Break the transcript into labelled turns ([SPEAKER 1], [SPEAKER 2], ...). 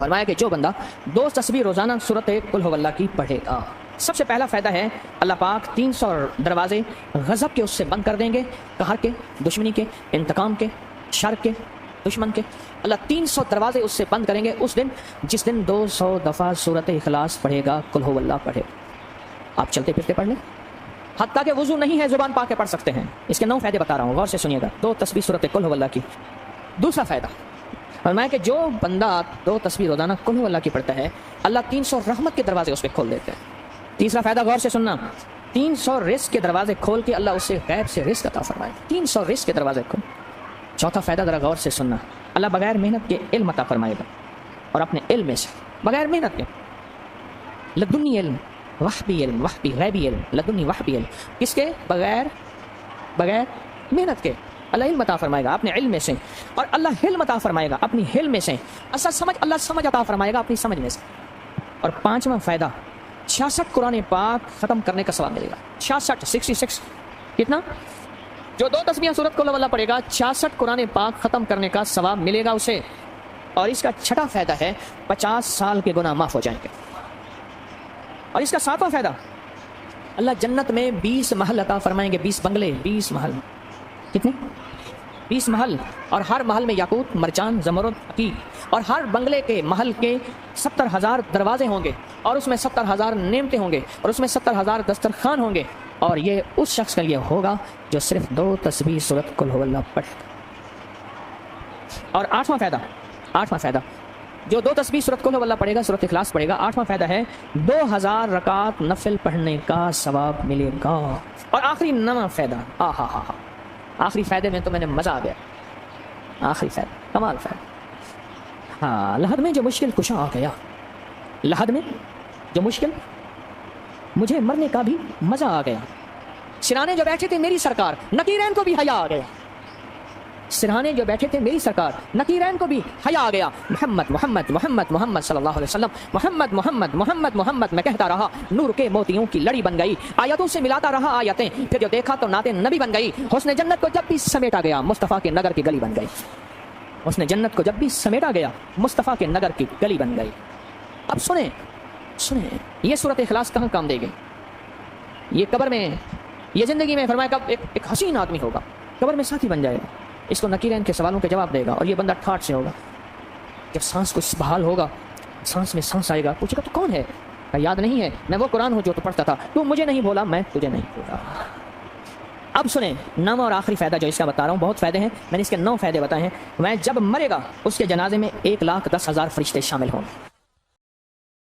[SPEAKER 1] فرمایا کہ جو بندہ 2 تسبیح روزانہ سورۃ قل هو اللہ کی پڑھے گا، سب سے پہلا فائدہ ہے اللہ پاک 300 دروازے غضب کے اس سے بند کر دیں گے، قہر کے، دشمنی کے، انتقام کے، شر کے، دشمن کے۔ اللہ 300 دروازے اس سے بند کریں گے اس دن جس دن 200 دفعہ سورۃ اخلاص پڑھے گا، قل هو اللہ پڑھے۔ آپ چلتے پھرتے پڑھ لیں، حتیٰ کہ وضو نہیں ہے زبان پاک کے پڑھ سکتے ہیں۔ اس کے 9 فائدے بتا رہا ہوں، غور سے سنیے گا۔ 2 تسبیح سورۃ قل هو اللہ کی۔ دوسرا فائدہ فرمایا کہ جو بندہ 2 تسبیح روزانہ قل هو اللہ کی پڑھتا ہے، اللہ 300 رحمت کے دروازے اس پہ کھول دیتے ہیں۔ تیسرا فائدہ غور سے سننا، 300 رزق کے دروازے کھول کے اللہ اسے غیب سے رزق عطا فرمائے، 300 رزق کے دروازے کھول۔ چوتھا فائدہ ذرا غور سے سننا، اللہ بغیر محنت کے علم عطا فرمائے گا، اور اپنے علم میں سے بغیر محنت کے، لدنی علم، وحبی علم، وحبی غیبی علم، لدنی وحبی علم، کس کے؟ بغیر محنت کے اللہ علم عطا فرمائے گا اپنے علم میں سے، اور اللہ حلم عطا فرمائے گا اپنی حلم میں سے، اللہ سمجھ عطا فرمائے گا اپنی سمجھ میں سے۔ اور 5واں فائدہ 66 قرآن پاک ختم کرنے کا ثواب ملے گا۔ 66 کتنا؟ جو 2 تسبیحاں سورۃ قل هو اللہ پڑھے گا، 66 قرآن پاک ختم کرنے کا ثواب ملے گا اسے۔ اور اس کا 6واں فائدہ ہے 50 سال کے گناہ معاف ہو جائیں گے۔ اور اس کا 7واں فائدہ، اللہ جنت میں 20 محل عطا فرمائیں گے، 20 بنگلے، 20 محل۔ کتنے؟ 20 محل، اور ہر محل میں یاقوت، مرجان، زمرد، عقیق، اور ہر بنگلے کے محل کے 70,000 دروازے ہوں گے، اور اس میں 70,000 نعمتیں ہوں گے، اور اس میں 70,000 دسترخوان ہوں گے، اور یہ اس شخص کے لیے ہوگا جو صرف 2 تسبیح سورۃ قل هو اللہ پڑھے۔ اور 8واں فائدہ جو 2 تسبیح سورۃ قل هو اللہ پڑھے گا، سورۃ اخلاص پڑھے گا، 8واں فائدہ ہے 2000 رکعت نفل پڑھنے کا ثواب ملے گا۔ اور آخری 9واں فائدہ، آخری فائدے میں تو میں نے مزہ آ گیا، آخری فائدہ کمال فائدہ۔ ہاں، لحد میں جو مشکل کشا آ گیا، لحد میں جو مشکل، مجھے مرنے کا بھی مزہ آ گیا۔ سرانے جو بیٹھے تھے میری سرکار، نکیرین کو بھی حیا آ گیا۔ سرہانے جو بیٹھے تھے میری سرکار، نکیرین کو بھی حیا آ گیا۔ محمد محمد محمد محمد صلی اللہ علیہ وسلم، محمد محمد محمد محمد میں کہتا رہا، نور کے موتیوں کی لڑی بن گئی، آیتوں سے ملاتا رہا آیتیں، پھر جو دیکھا تو نعت نبی بن گئی، حسن جنت کو جب بھی سمیٹا گیا مصطفیٰ کے نگر کی گلی بن گئی، حسن جنت کو جب بھی سمیٹا گیا مصطفیٰ کے نگر کی گلی بن گئی۔ اب سنیں یہ سورۃ اخلاص کہاں کام دے گی؟ یہ قبر میں، یہ زندگی میں فرمایا کب ایک حسین آدمی ہوگا، قبر میں ساتھی بن جائے گا، اس کو نکیرین کے سوالوں کے جواب دے گا، اور یہ بندہ ٹھاٹ سے ہوگا۔ جب سانس کو بحال ہوگا، سانس میں سانس آئے گا، پوچھے گا تو کون ہے؟ یاد نہیں ہے، میں وہ قرآن ہوں جو تو پڑھتا تھا، تو مجھے نہیں بولا، میں تجھے نہیں بولا۔ اب سنیں 9واں اور آخری فائدہ جو اس کا بتا رہا ہوں، بہت فائدے ہیں، میں نے اس کے 9 فائدے بتائے ہیں۔ میں جب مرے گا اس کے جنازے میں 1,10,000 فرشتے شامل ہوں گے۔